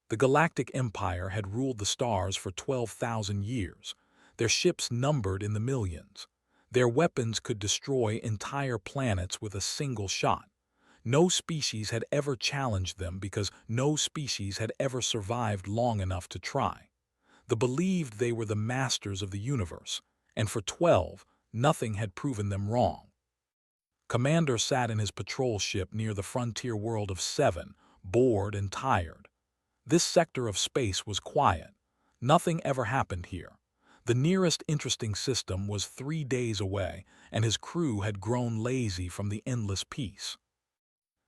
The Galactic Empire had ruled the stars for 12,000 years, their ships numbered in the millions. Their weapons could destroy entire planets with a single shot. No species had ever challenged them because no species had ever survived long enough to try. They believed they were the masters of the universe, and for 12, nothing had proven them wrong. Commander sat in his patrol ship near the frontier world of Seven, bored and tired. This sector of space was quiet. Nothing ever happened here. The nearest interesting system was 3 days away, and his crew had grown lazy from the endless peace.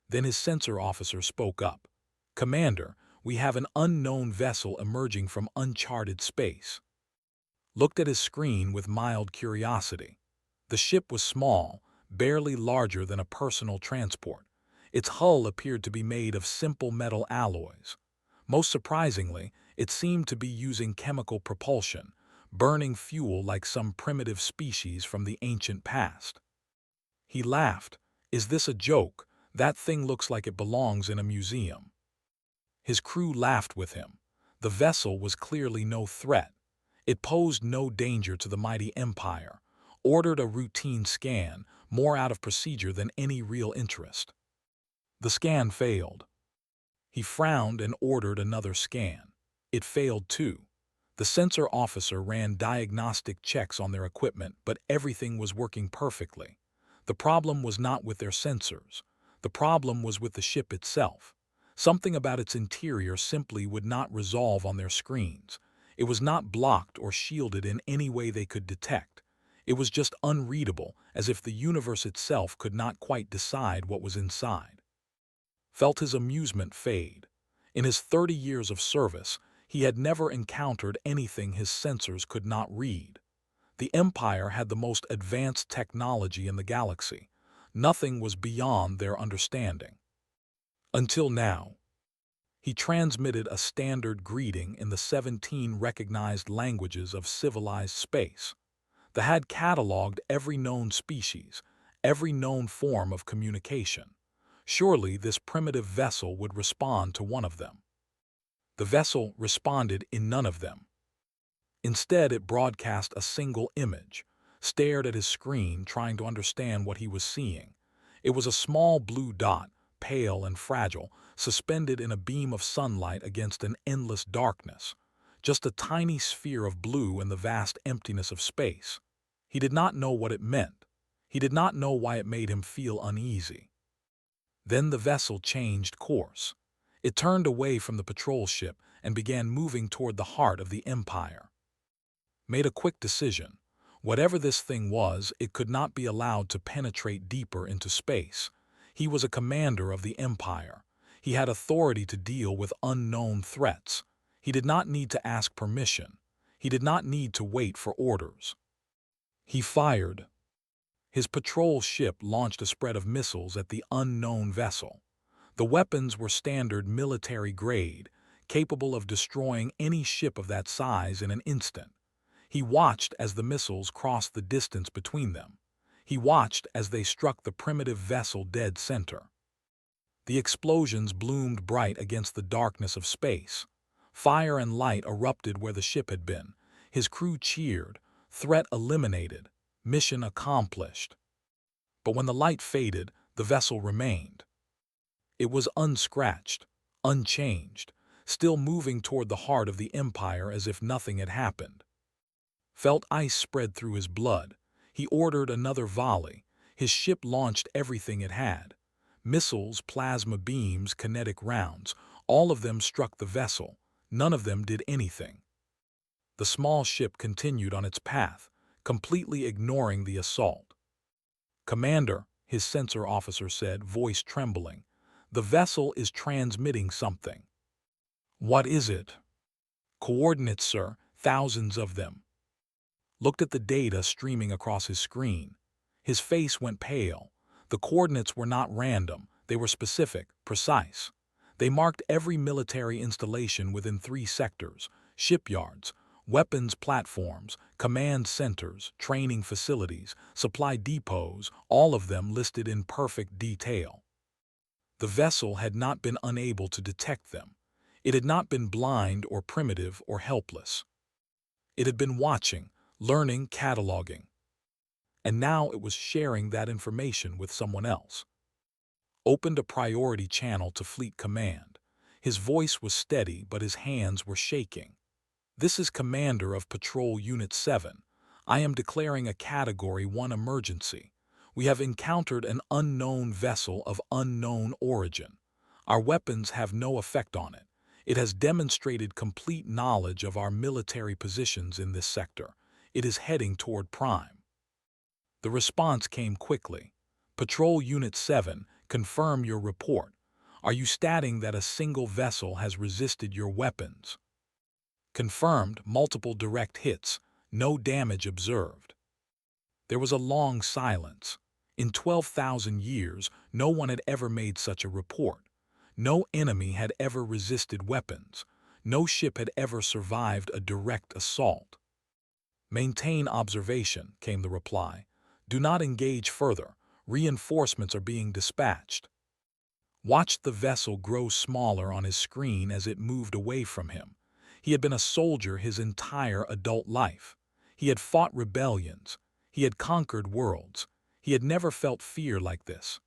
Then his sensor officer spoke up. "Commander, we have an unknown vessel emerging from uncharted space." Looked at his screen with mild curiosity. The ship was small, barely larger than a personal transport. Its hull appeared to be made of simple metal alloys. Most surprisingly, it seemed to be using chemical propulsion, burning fuel like some primitive species from the ancient past. He laughed. "Is this a joke? That thing looks like it belongs in a museum." His crew laughed with him. The vessel was clearly no threat. It posed no danger to the mighty empire, ordered a routine scan, more out of procedure than any real interest. The scan failed. He frowned and ordered another scan. It failed too. The sensor officer ran diagnostic checks on their equipment, but everything was working perfectly. The problem was not with their sensors. The problem was with the ship itself. Something about its interior simply would not resolve on their screens. It was not blocked or shielded in any way they could detect. It was just unreadable, as if the universe itself could not quite decide what was inside. Felt his amusement fade. In his 30 years of service, he had never encountered anything his sensors could not read. The Empire had the most advanced technology in the galaxy. Nothing was beyond their understanding. Until now. He transmitted a standard greeting in the 17 recognized languages of civilized space. They had cataloged every known species, every known form of communication. Surely this primitive vessel would respond to one of them. The vessel responded in none of them. Instead, it broadcast a single image, stared at his screen trying to understand what he was seeing. It was a small blue dot, pale and fragile, suspended in a beam of sunlight against an endless darkness. Just a tiny sphere of blue in the vast emptiness of space. He did not know what it meant. He did not know why it made him feel uneasy. Then the vessel changed course. It turned away from the patrol ship and began moving toward the heart of the Empire. Made a quick decision. Whatever this thing was, it could not be allowed to penetrate deeper into space. He was a commander of the Empire. He had authority to deal with unknown threats. He did not need to ask permission. He did not need to wait for orders. He fired. His patrol ship launched a spread of missiles at the unknown vessel. The weapons were standard military grade, capable of destroying any ship of that size in an instant. He watched as the missiles crossed the distance between them. He watched as they struck the primitive vessel dead center. The explosions bloomed bright against the darkness of space. Fire and light erupted where the ship had been. His crew cheered. Threat eliminated. Mission accomplished. But when the light faded, the vessel remained. It was unscratched, unchanged, still moving toward the heart of the Empire as if nothing had happened. Felt ice spread through his blood. He ordered another volley. His ship launched everything it had. Missiles, plasma beams, kinetic rounds, all of them struck the vessel. None of them did anything. The small ship continued on its path, completely ignoring the assault. "Commander," his sensor officer said, voice trembling, "the vessel is transmitting something." "What is it?" "Coordinates, sir, thousands of them." Looked at the data streaming across his screen. His face went pale. The coordinates were not random, they were specific, precise. They marked every military installation within 3 sectors, shipyards, weapons platforms, command centers, training facilities, supply depots, all of them listed in perfect detail. The vessel had not been unable to detect them. It had not been blind or primitive or helpless. It had been watching, learning, cataloging. And now it was sharing that information with someone else. Opened a priority channel to Fleet Command. His voice was steady, but his hands were shaking. This is Commander of Patrol Unit 7. I am declaring a Category 1 emergency. We have encountered an unknown vessel of unknown origin. Our weapons have no effect on it. It has demonstrated complete knowledge of our military positions in this sector. It is heading toward Prime. The response came quickly. Patrol Unit 7, confirm your report. Are you stating that a single vessel has resisted your weapons? Confirmed, multiple direct hits, no damage observed. There was a long silence. In 12,000 years, no one had ever made such a report. No enemy had ever resisted weapons. No ship had ever survived a direct assault. Maintain observation, came the reply. Do not engage further. Reinforcements are being dispatched. Watched the vessel grow smaller on his screen as it moved away from him. He had been a soldier his entire adult life. He had fought rebellions. He had conquered worlds. He had never felt fear like this.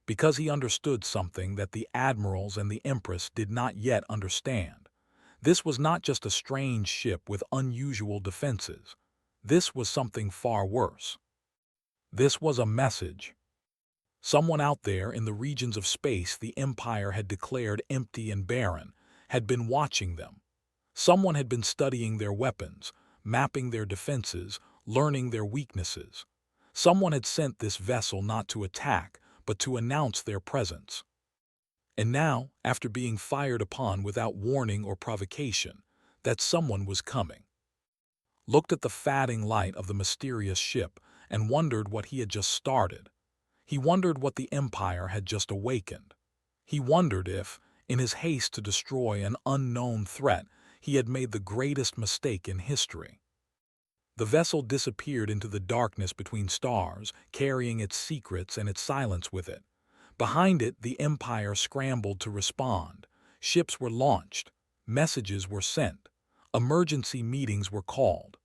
Because he understood something that the admirals and the Empress did not yet understand. This was not just a strange ship with unusual defenses. This was something far worse. This was a message. Someone out there in the regions of space the Empire had declared empty and barren had been watching them. Someone had been studying their weapons, mapping their defenses, learning their weaknesses. Someone had sent this vessel not to attack, but to announce their presence. And now, after being fired upon without warning or provocation, that someone was coming. Looked at the fading light of the mysterious ship and wondered what he had just started. He wondered what the Empire had just awakened. He wondered if, in his haste to destroy an unknown threat, he had made the greatest mistake in history. The vessel disappeared into the darkness between stars, carrying its secrets and its silence with it. Behind it, the Empire scrambled to respond. Ships were launched. Messages were sent. Emergency meetings were called.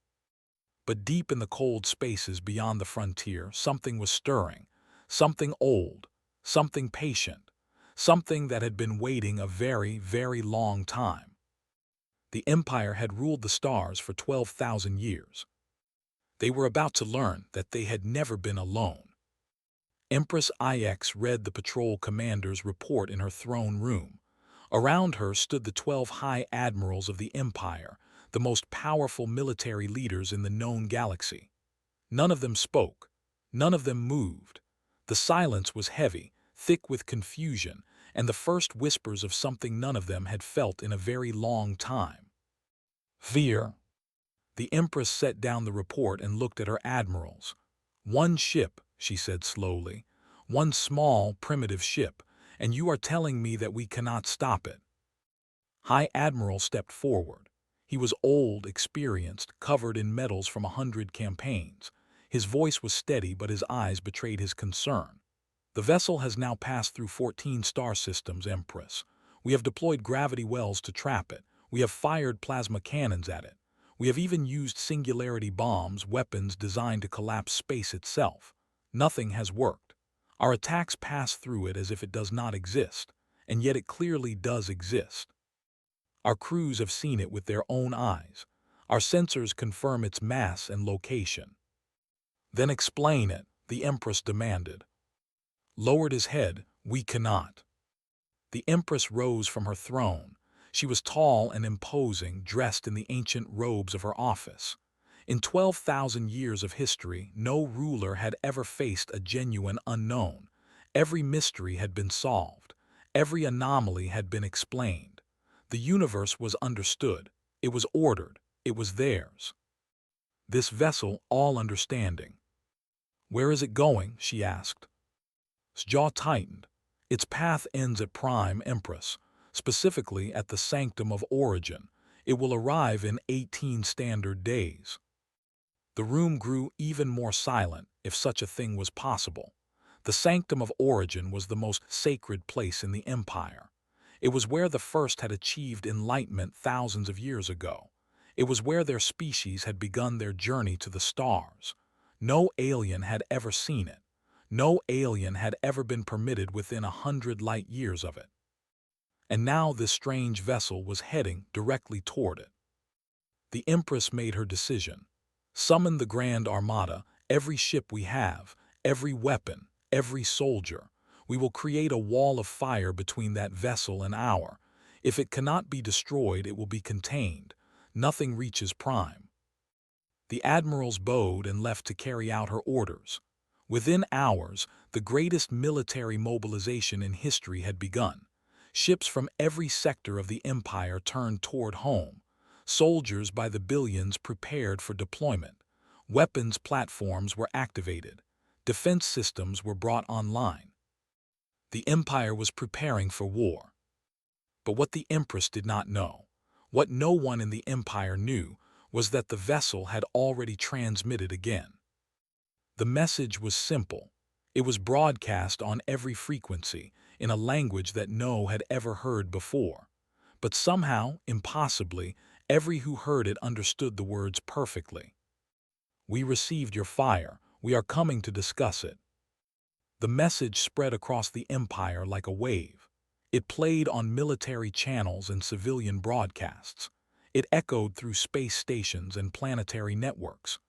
But deep in the cold spaces beyond the frontier, something was stirring. Something old. Something patient. Something that had been waiting a very, very long time. The Empire had ruled the stars for 12,000 years. They were about to learn that they had never been alone. Empress IX read the patrol commander's report in her throne room. Around her stood the 12 high admirals of the Empire, the most powerful military leaders in the known galaxy. None of them spoke. None of them moved. The silence was heavy, thick with confusion, and the first whispers of something none of them had felt in a very long time. Fear. The Empress set down the report and looked at her admirals. One ship, she said slowly. One small, primitive ship, and you are telling me that we cannot stop it. High Admiral stepped forward. He was old, experienced, covered in medals from 100 campaigns. His voice was steady, but his eyes betrayed his concern. The vessel has now passed through 14 star systems, Empress. We have deployed gravity wells to trap it. We have fired plasma cannons at it. We have even used singularity bombs, weapons designed to collapse space itself. Nothing has worked. Our attacks pass through it as if it does not exist, and yet it clearly does exist. Our crews have seen it with their own eyes. Our sensors confirm its mass and location. Then explain it, the Empress demanded. Lowered his head, we cannot. The Empress rose from her throne. She was tall and imposing, dressed in the ancient robes of her office. In 12,000 years of history, no ruler had ever faced a genuine unknown. Every mystery had been solved. Every anomaly had been explained. The universe was understood. It was ordered. It was theirs. This vessel, all understanding. Where is it going? She asked. His jaw tightened. Its path ends at Prime, Empress, specifically at the Sanctum of Origin. It will arrive in 18 standard days. The room grew even more silent, if such a thing was possible. The Sanctum of Origin was the most sacred place in the Empire. It was where the first had achieved enlightenment thousands of years ago. It was where their species had begun their journey to the stars. No alien had ever seen it. No alien had ever been permitted within 100 light years of it. And now this strange vessel was heading directly toward it. The Empress made her decision. Summon the Grand Armada, every ship we have, every weapon, every soldier. We will create a wall of fire between that vessel and our. If it cannot be destroyed, it will be contained. Nothing reaches prime. The admirals bowed and left to carry out her orders. Within hours, the greatest military mobilization in history had begun. Ships from every sector of the empire turned toward home. Soldiers by the billions prepared for deployment. Weapons platforms were activated. Defense systems were brought online. The empire was preparing for war. But what the Empress did not know, what no one in the empire knew, was that the vessel had already transmitted again. The message was simple. It was broadcast on every frequency, in a language that no had ever heard before. But somehow, impossibly, every who heard it understood the words perfectly. We received your fire. We are coming to discuss it. The message spread across the empire like a wave. It played on military channels and civilian broadcasts. It echoed through space stations and planetary networks.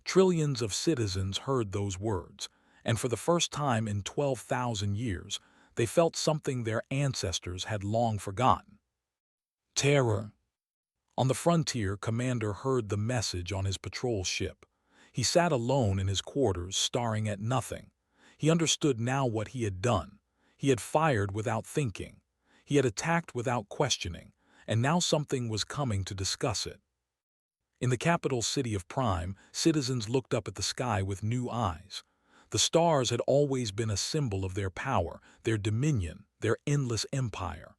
Trillions of citizens heard those words, and for the first time in 12,000 years, they felt something their ancestors had long forgotten. Terror. On the frontier, Commander heard the message on his patrol ship. He sat alone in his quarters, staring at nothing. He understood now what he had done. He had fired without thinking. He had attacked without questioning, and now something was coming to discuss it. In the capital city of Prime, citizens looked up at the sky with new eyes. The stars had always been a symbol of their power, their dominion, their endless empire.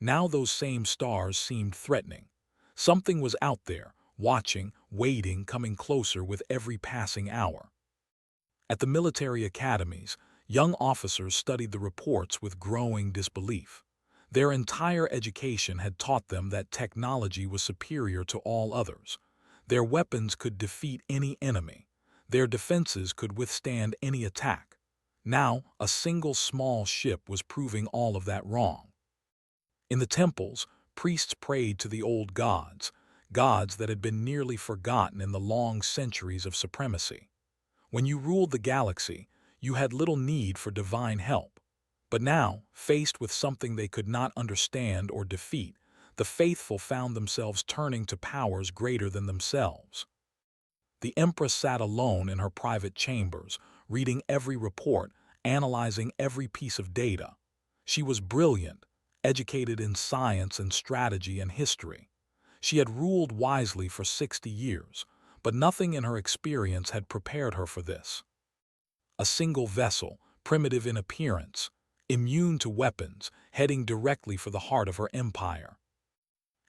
Now those same stars seemed threatening. Something was out there, watching, waiting, coming closer with every passing hour. At the military academies, young officers studied the reports with growing disbelief. Their entire education had taught them that technology was superior to all others. Their weapons could defeat any enemy. Their defenses could withstand any attack. Now, a single small ship was proving all of that wrong. In the temples, priests prayed to the old gods, gods that had been nearly forgotten in the long centuries of supremacy. When you ruled the galaxy, you had little need for divine help. But now, faced with something they could not understand or defeat, the faithful found themselves turning to powers greater than themselves. The Empress sat alone in her private chambers, reading every report, analyzing every piece of data. She was brilliant, educated in science and strategy and history. She had ruled wisely for 60 years, but nothing in her experience had prepared her for this. A single vessel, primitive in appearance, immune to weapons, heading directly for the heart of her empire.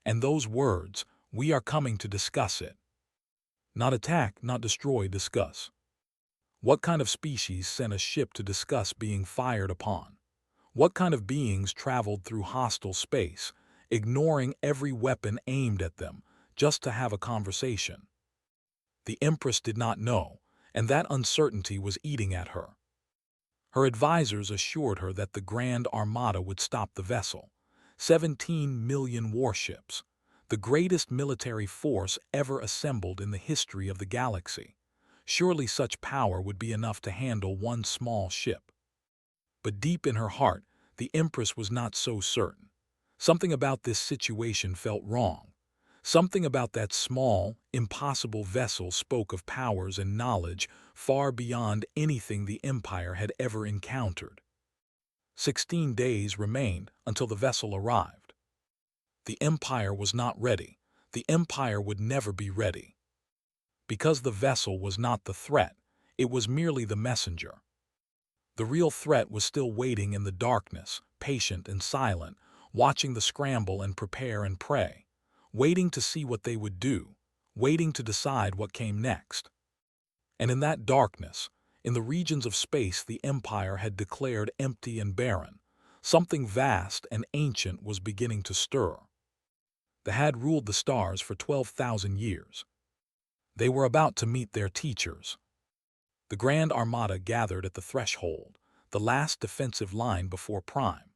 And those words, "We are coming to discuss it." Not attack, not destroy, discuss. What kind of species sent a ship to discuss being fired upon? What kind of beings traveled through hostile space, ignoring every weapon aimed at them, just to have a conversation? The Empress did not know, and that uncertainty was eating at her. Her advisors assured her that the Grand Armada would stop the vessel. 17 million warships, the greatest military force ever assembled in the history of the galaxy. Surely such power would be enough to handle one small ship. But deep in her heart, the Empress was not so certain. Something about this situation felt wrong. Something about that small, impossible vessel spoke of powers and knowledge far beyond anything the Empire had ever encountered. 16 days remained until the vessel arrived. The Empire was not ready. The Empire would never be ready. Because the vessel was not the threat, it was merely the messenger. The real threat was still waiting in the darkness, patient and silent, watching the scramble and prepare and pray, waiting to see what they would do, waiting to decide what came next. And in that darkness, in the regions of space the Empire had declared empty and barren, Something vast and ancient was beginning to stir. They had ruled the stars for 12,000 years. They were about to meet their teachers. The Grand Armada gathered at the threshold, the last defensive line before Prime.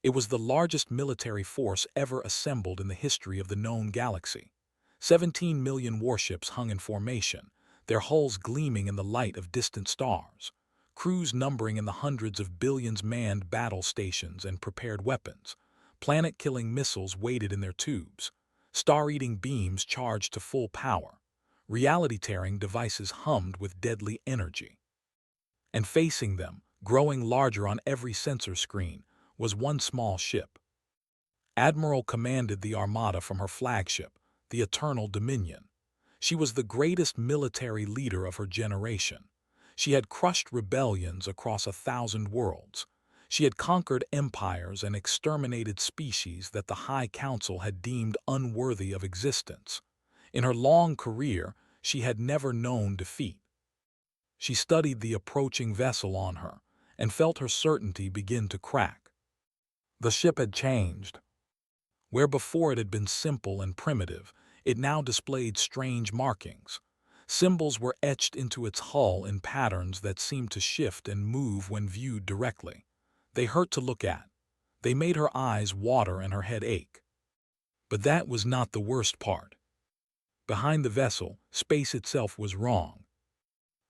It was the largest military force ever assembled in the history of the known galaxy. 17 million warships hung in formation, their hulls gleaming in the light of distant stars. Crews numbering in the hundreds of billions manned battle stations and prepared weapons. Planet-killing missiles waited in their tubes. Star-eating beams charged to full power. Reality-tearing devices hummed with deadly energy. And facing them, growing larger on every sensor screen, was one small ship. Admiral commanded the Armada from her flagship, the Eternal Dominion. She was the greatest military leader of her generation. She had crushed rebellions across 1,000 worlds. She had conquered empires and exterminated species that the High Council had deemed unworthy of existence. In her long career, she had never known defeat. She studied the approaching vessel on her and felt her certainty begin to crack. The ship had changed. Where before it had been simple and primitive, it now displayed strange markings. Symbols were etched into its hull in patterns that seemed to shift and move when viewed directly. They hurt to look at. They made her eyes water and her head ache. But that was not the worst part. Behind the vessel, space itself was wrong.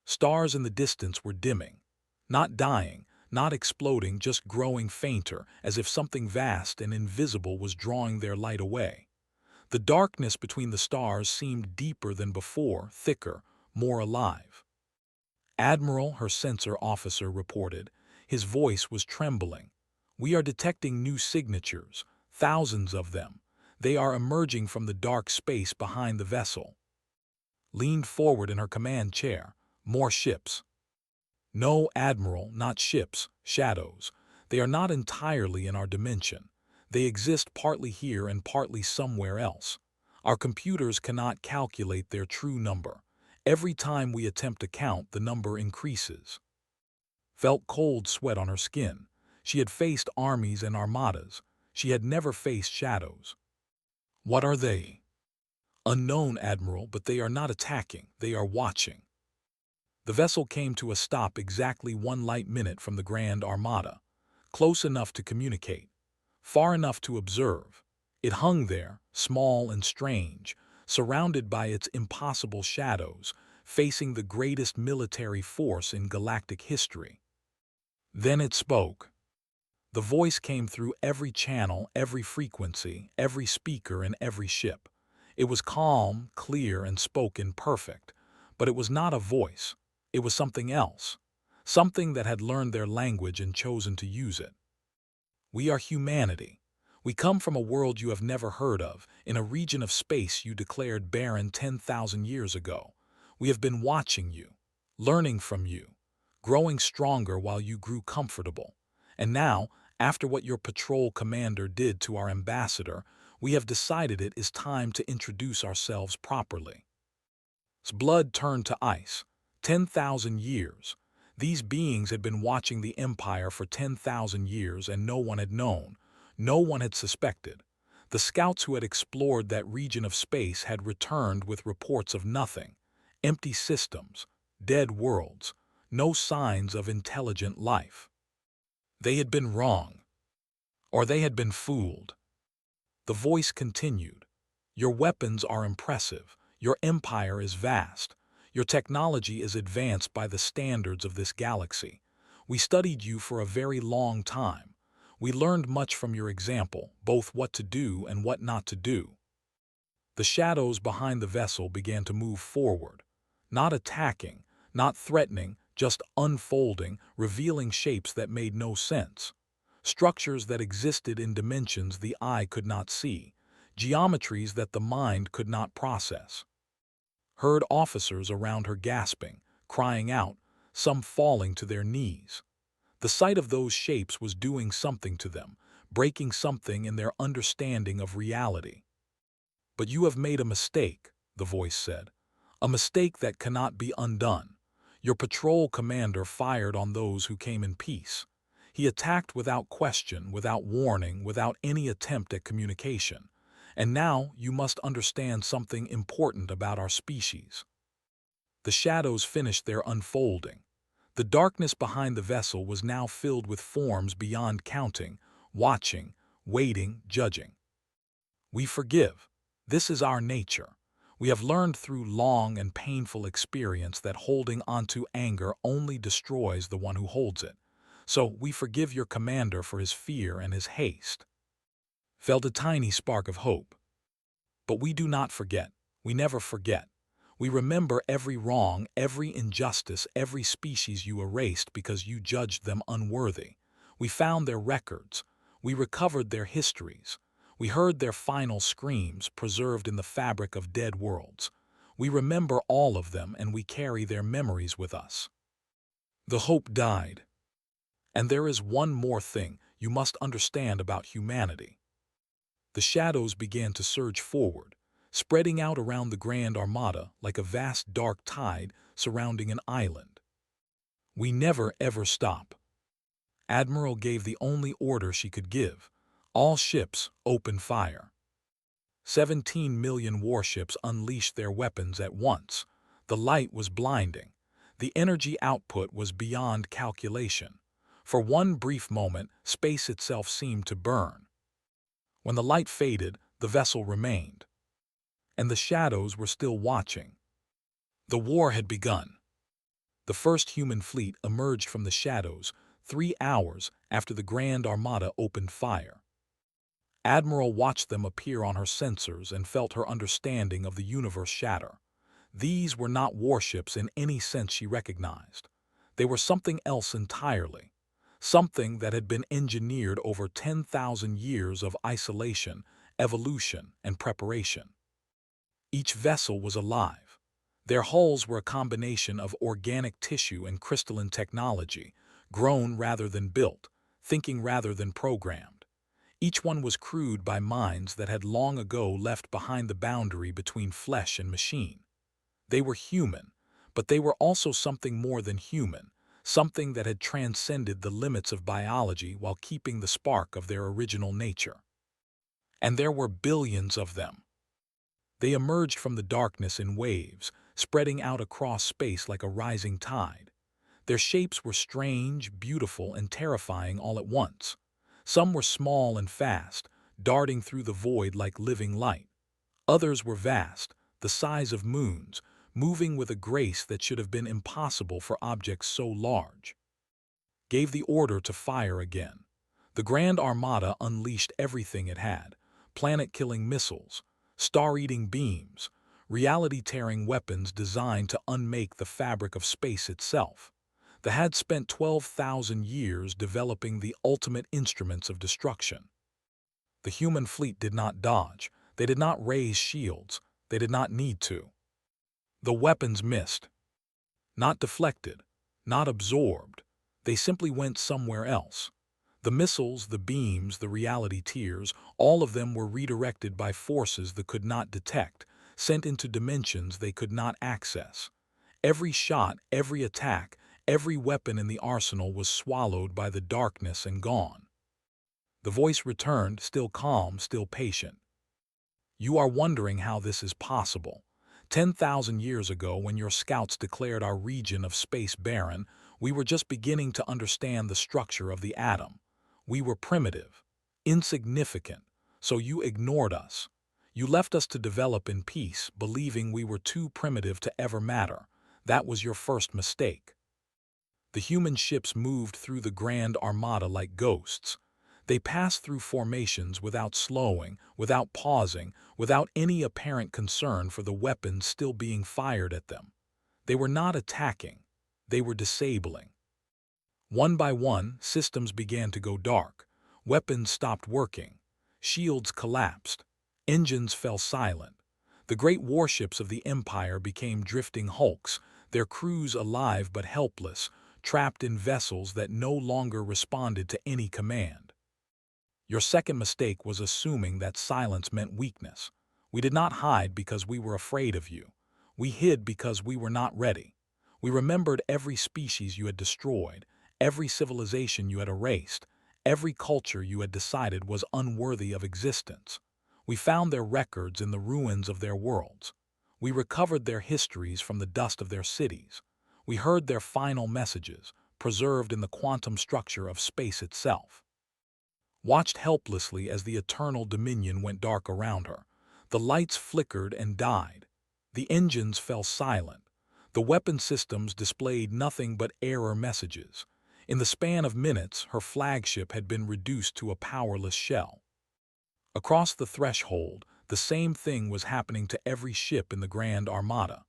Stars in the distance were dimming. Not dying, not exploding, just growing fainter, as if something vast and invisible was drawing their light away. The darkness between the stars seemed deeper than before, thicker, more alive. Admiral, her sensor officer, reported. His voice was trembling. "We are detecting new signatures, thousands of them. They are emerging from the dark space behind the vessel." Leaned forward in her command chair. "More ships." "No, Admiral, not ships, shadows. They are not entirely in our dimension. They exist partly here and partly somewhere else. Our computers cannot calculate their true number. Every time we attempt to count, the number increases." Felt cold sweat on her skin. She had faced armies and armadas. She had never faced shadows. "What are they?" "Unknown, Admiral, but they are not attacking. They are watching." The vessel came to a stop exactly 1 light minute from the Grand Armada, close enough to communicate, far enough to observe. It hung there, small and strange, surrounded by its impossible shadows, facing the greatest military force in galactic history. Then it spoke. The voice came through every channel, every frequency, every speaker in every ship. It was calm, clear, and spoken perfect, but it was not a voice. It was something else, something that had learned their language and chosen to use it. "We are humanity. We come from a world you have never heard of, in a region of space you declared barren 10,000 years ago. We have been watching you, learning from you, growing stronger while you grew comfortable. And now, after what your patrol commander did to our ambassador, we have decided it is time to introduce ourselves properly." His blood turned to ice. 10,000 years. These beings had been watching the Empire for 10,000 years, and no one had known. No one had suspected. The scouts who had explored that region of space had returned with reports of nothing. Empty systems, dead worlds, no signs of intelligent life. They had been wrong. Or they had been fooled. The voice continued. "Your weapons are impressive. Your empire is vast. Your technology is advanced by the standards of this galaxy. We studied you for a very long time. We learned much from your example, both what to do and what not to do." The shadows behind the vessel began to move forward. Not attacking, not threatening, just unfolding, revealing shapes that made no sense. Structures that existed in dimensions the eye could not see. Geometries that the mind could not process. Heard officers around her gasping, crying out, some falling to their knees. The sight of those shapes was doing something to them, breaking something in their understanding of reality. "But you have made a mistake," the voice said. "A mistake that cannot be undone. Your patrol commander fired on those who came in peace. He attacked without question, without warning, without any attempt at communication. And now you must understand something important about our species. The shadows finished their unfolding. The darkness behind the vessel was now filled with forms beyond counting, watching, waiting, judging. We forgive. This is our nature. We have learned through long and painful experience that holding onto anger only destroys the one who holds it. So we forgive your commander for his fear and his haste. Felt a tiny spark of hope. But we do not forget. We never forget. We remember every wrong, every injustice, every species you erased because you judged them unworthy. We found their records. We recovered their histories. We heard their final screams preserved in the fabric of dead worlds. We remember all of them and we carry their memories with us. The hope died. And there is one more thing you must understand about humanity. The shadows began to surge forward, spreading out around the Grand Armada like a vast dark tide surrounding an island. We never ever stop. Admiral gave the only order she could give. All ships open fire. 17 million warships unleashed their weapons at once. The light was blinding. The energy output was beyond calculation. For one brief moment, space itself seemed to burn. When the light faded, the vessel remained. And the shadows were still watching. The war had begun. The first human fleet emerged from the shadows 3 hours after the Grand Armada opened fire. Admiral watched them appear on her sensors and felt her understanding of the universe shatter. These were not warships in any sense she recognized. They were something else entirely. Something that had been engineered over 10,000 years of isolation, evolution, and preparation. Each vessel was alive. Their hulls were a combination of organic tissue and crystalline technology, grown rather than built, thinking rather than programmed. Each one was crewed by minds that had long ago left behind the boundary between flesh and machine. They were human, but they were also something more than human, something that had transcended the limits of biology while keeping the spark of their original nature. And there were billions of them. They emerged from the darkness in waves, spreading out across space like a rising tide. Their shapes were strange, beautiful, and terrifying all at once. Some were small and fast, darting through the void like living light. Others were vast, the size of moons, moving with a grace that should have been impossible for objects so large. Gave the order to fire again. The Grand Armada unleashed everything it had: planet-killing missiles, star-eating beams, reality-tearing weapons designed to unmake the fabric of space itself. They had spent 12,000 years developing the ultimate instruments of destruction. The human fleet did not dodge. They did not raise shields. They did not need to. The weapons missed. Not deflected, not absorbed. They simply went somewhere else. The missiles, the beams, the reality tears, all of them were redirected by forces they could not detect, sent into dimensions they could not access. Every shot, every attack, every weapon in the arsenal was swallowed by the darkness and gone. The voice returned, still calm, still patient. You are wondering how this is possible. 10,000 years ago, when your scouts declared our region of space barren, we were just beginning to understand the structure of the atom. We were primitive, insignificant, so you ignored us. You left us to develop in peace, believing we were too primitive to ever matter. That was your first mistake. The human ships moved through the Grand Armada like ghosts. They passed through formations without slowing, without pausing, without any apparent concern for the weapons still being fired at them. They were not attacking. They were disabling. One by one, systems began to go dark. Weapons stopped working. Shields collapsed. Engines fell silent. The great warships of the Empire became drifting hulks, their crews alive but helpless, trapped in vessels that no longer responded to any command. Your second mistake was assuming that silence meant weakness. We did not hide because we were afraid of you. We hid because we were not ready. We remembered every species you had destroyed, every civilization you had erased, every culture you had decided was unworthy of existence. We found their records in the ruins of their worlds. We recovered their histories from the dust of their cities. We heard their final messages, preserved in the quantum structure of space itself. Watched helplessly as the eternal dominion went dark around her. The lights flickered and died. The engines fell silent. The weapon systems displayed nothing but error messages. In the span of minutes, her flagship had been reduced to a powerless shell. Across the threshold, the same thing was happening to every ship in the Grand Armada.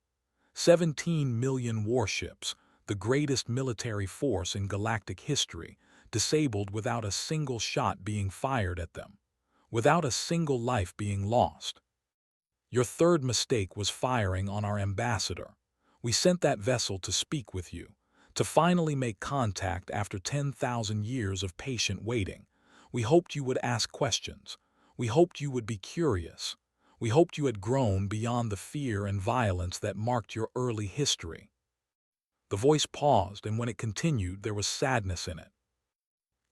17 million warships, the greatest military force in galactic history, disabled without a single shot being fired at them, without a single life being lost. Your third mistake was firing on our ambassador. We sent that vessel to speak with you, to finally make contact after 10,000 years of patient waiting. We hoped you would ask questions. We hoped you would be curious. We hoped you had grown beyond the fear and violence that marked your early history. The voice paused, and when it continued, there was sadness in it.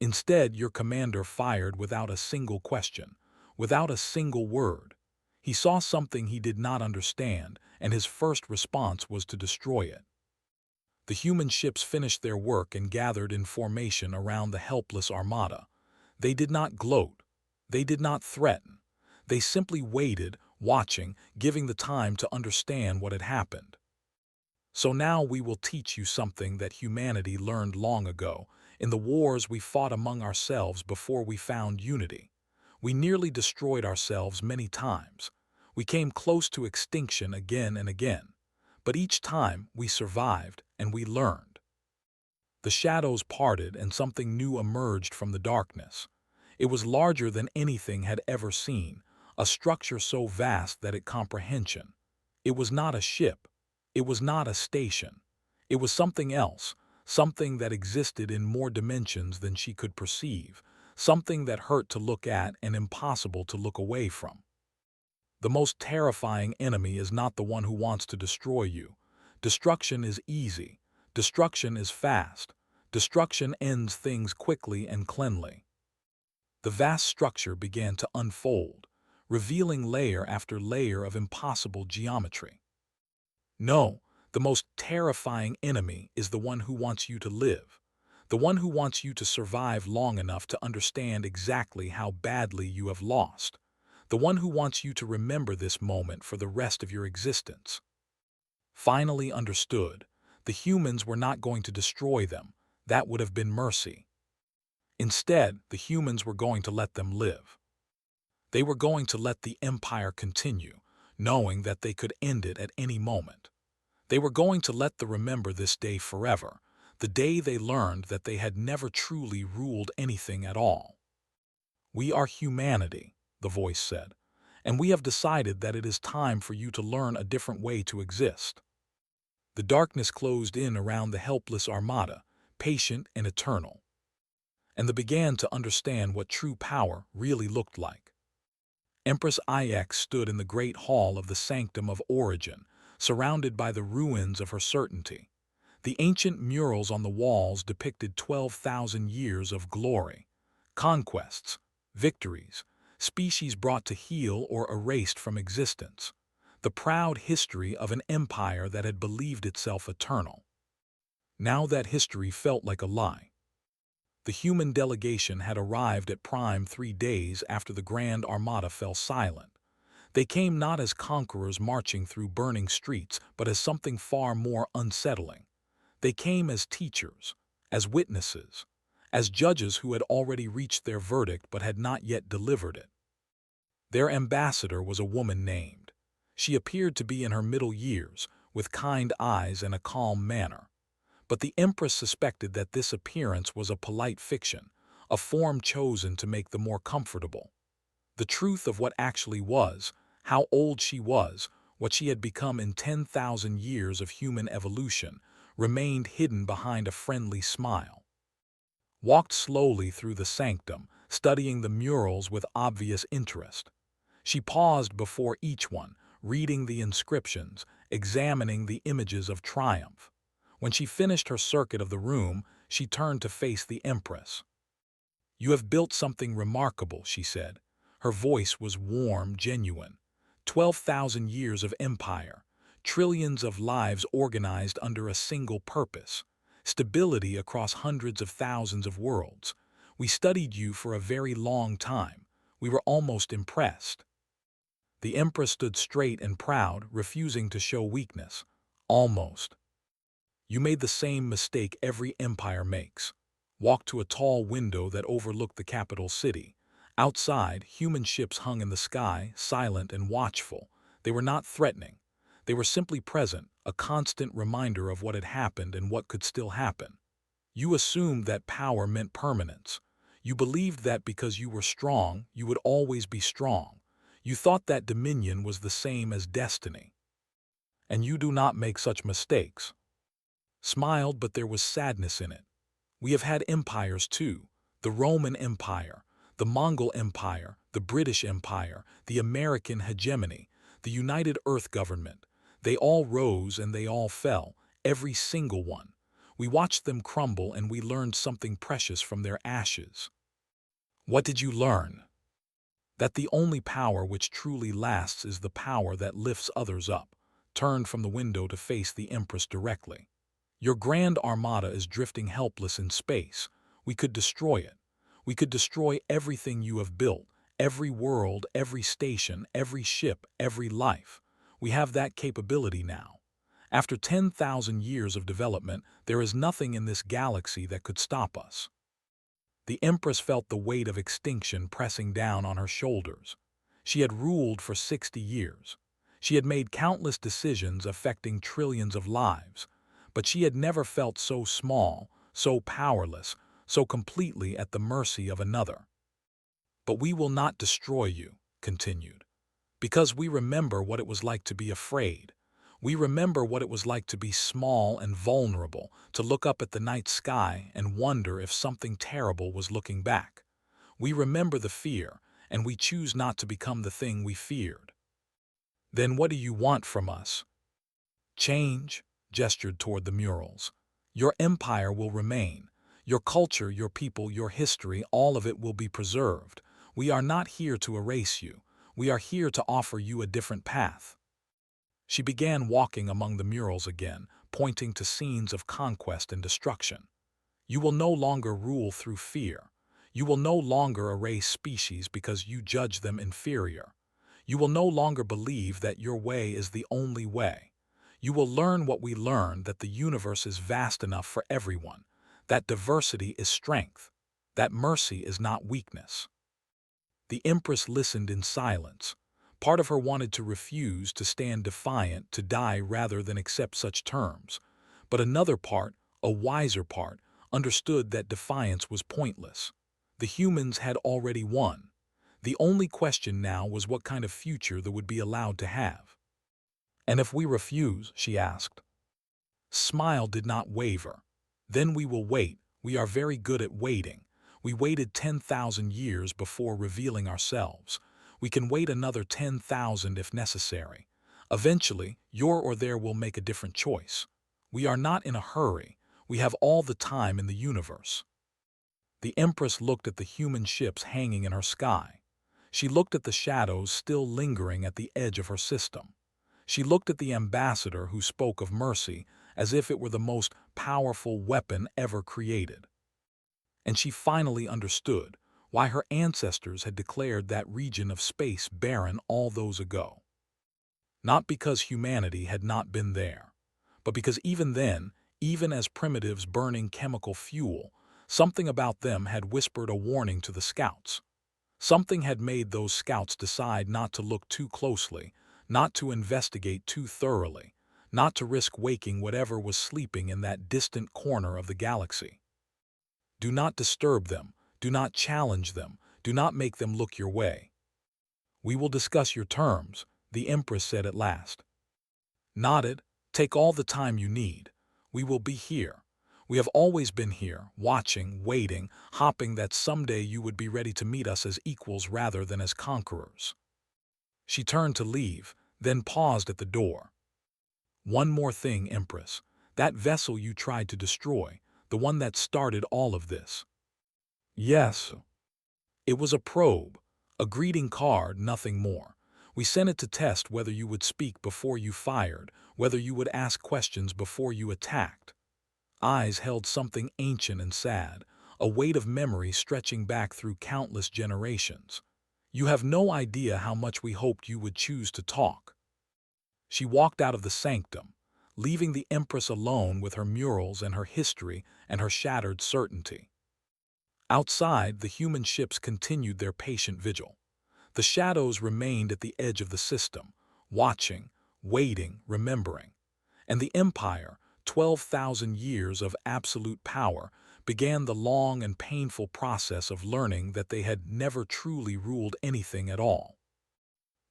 Instead, your commander fired without a single question, without a single word. He saw something he did not understand, and his first response was to destroy it. The human ships finished their work and gathered in formation around the helpless armada. They did not gloat. They did not threaten. They simply waited, watching, giving the time to understand what had happened. So now we will teach you something that humanity learned long ago, in the wars we fought among ourselves before we found unity. We nearly destroyed ourselves many times. We came close to extinction again and again. But each time we survived and we learned. The shadows parted and something new emerged from the darkness. It was larger than anything had ever seen, a structure so vast that it comprehension. It was not a ship. It was not a station. It was something else, something that existed in more dimensions than she could perceive, something that hurt to look at and impossible to look away from. The most terrifying enemy is not the one who wants to destroy you. Destruction is easy. Destruction is fast. Destruction ends things quickly and cleanly. The vast structure began to unfold, revealing layer after layer of impossible geometry. No, the most terrifying enemy is the one who wants you to live, the one who wants you to survive long enough to understand exactly how badly you have lost, the one who wants you to remember this moment for the rest of your existence. Finally understood, the humans were not going to destroy them. That would have been mercy. Instead, the humans were going to let them live. They were going to let the empire continue, knowing that they could end it at any moment. They were going to let them remember this day forever, the day they learned that they had never truly ruled anything at all. We are humanity, the voice said, and we have decided that it is time for you to learn a different way to exist. The darkness closed in around the helpless armada, patient and eternal, and they began to understand what true power really looked like. Empress IX stood in the great hall of the Sanctum of Origin, surrounded by the ruins of her certainty. The ancient murals on the walls depicted 12,000 years of glory, conquests, victories, species brought to heel or erased from existence, the proud history of an empire that had believed itself eternal. Now that history felt like a lie. The human delegation had arrived at Prime 3 days after the Grand Armada fell silent. They came not as conquerors marching through burning streets, but as something far more unsettling. They came as teachers, as witnesses, as judges who had already reached their verdict but had not yet delivered it. Their ambassador was a woman named. She appeared to be in her middle years, with kind eyes and a calm manner. But the Empress suspected that this appearance was a polite fiction, a form chosen to make them more comfortable. The truth of what actually was, how old she was, what she had become in 10,000 years of human evolution, remained hidden behind a friendly smile. Walked slowly through the sanctum, studying the murals with obvious interest. She paused before each one, reading the inscriptions, examining the images of triumph. When she finished her circuit of the room, She turned to face the Empress. "You have built something remarkable," she said. Her voice was warm, genuine. 12,000 years of empire, trillions of lives organized under a single purpose, stability across hundreds of thousands of worlds. We studied you for a very long time. We were almost impressed. The Empress stood straight and proud, refusing to show weakness. Almost. You made the same mistake every empire makes. Walked to a tall window that overlooked the capital city. Outside, human ships hung in the sky, silent and watchful. They were not threatening. They were simply present, a constant reminder of what had happened and what could still happen. You assumed that power meant permanence. You believed that because you were strong, you would always be strong. You thought that dominion was the same as destiny. And you do not make such mistakes. Smiled, but there was sadness in it. We have had empires too. The Roman Empire, the Mongol Empire, the British Empire, the American hegemony, the United Earth government. They all rose and they all fell, every single one. We watched them crumble and we learned something precious from their ashes. What did you learn? That the only power which truly lasts is the power that lifts others up. Turned from the window to face the Empress directly. Your grand armada is drifting helpless in space. We could destroy it. We could destroy everything you have built, every world, every station, every ship, every life. We have that capability now. After 10,000 years of development, there is nothing in this galaxy that could stop us. The Empress felt the weight of extinction pressing down on her shoulders. She had ruled for 60 years. She had made countless decisions affecting trillions of lives. But she had never felt so small, so powerless, so completely at the mercy of another. "But we will not destroy you," continued, "because we remember what it was like to be afraid. We remember what it was like to be small and vulnerable, to look up at the night sky and wonder if something terrible was looking back. We remember the fear, and we choose not to become the thing we feared." "Then what do you want from us?" "Change," gestured toward the murals. "Your empire will remain. Your culture, your people, your history, all of it will be preserved. We are not here to erase you. We are here to offer you a different path." She began walking among the murals again, pointing to scenes of conquest and destruction. "You will no longer rule through fear. You will no longer erase species because you judge them inferior. You will no longer believe that your way is the only way. You will learn what we learned, that the universe is vast enough for everyone, that diversity is strength, that mercy is not weakness." The Empress listened in silence. Part of her wanted to refuse, to stand defiant, to die rather than accept such terms. But another part, a wiser part, understood that defiance was pointless. The humans had already won. The only question now was what kind of future they would be allowed to have. "And if we refuse?" she asked. Smile did not waver. "Then we will wait. We are very good at waiting. We waited 10,000 years before revealing ourselves. We can wait another 10,000 if necessary. Eventually, your or their will make a different choice. We are not in a hurry. We have all the time in the universe." The Empress looked at the human ships hanging in her sky. She looked at the shadows still lingering at the edge of her system. She looked at the ambassador who spoke of mercy as if it were the most powerful weapon ever created. And she finally understood why her ancestors had declared that region of space barren all those ago. Not because humanity had not been there, but because even then, even as primitives burning chemical fuel, something about them had whispered a warning to the scouts. Something had made those scouts decide not to look too closely, not to investigate too thoroughly, not to risk waking whatever was sleeping in that distant corner of the galaxy. "Do not disturb them, do not challenge them, do not make them look your way." "We will discuss your terms," the Empress said at last. Nodded. "Take all the time you need. We will be here. We have always been here, watching, waiting, hoping that someday you would be ready to meet us as equals rather than as conquerors." She turned to leave, then paused at the door. "One more thing, Empress. That vessel you tried to destroy, the one that started all of this. Yes, it was a probe, a greeting card, nothing more. We sent it to test whether you would speak before you fired, whether you would ask questions before you attacked. Eyes held something ancient and sad, a weight of memory stretching back through countless generations. You have no idea how much we hoped you would choose to talk. She walked out of the sanctum, leaving the Empress alone with her murals and her history and her shattered certainty. Outside, the human ships continued their patient vigil. The shadows remained at the edge of the system, watching, waiting, remembering. And the Empire, 12,000 years of absolute power, began the long and painful process of learning that they had never truly ruled anything at all.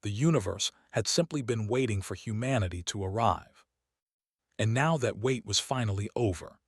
The universe had simply been waiting for humanity to arrive. And now that wait was finally over.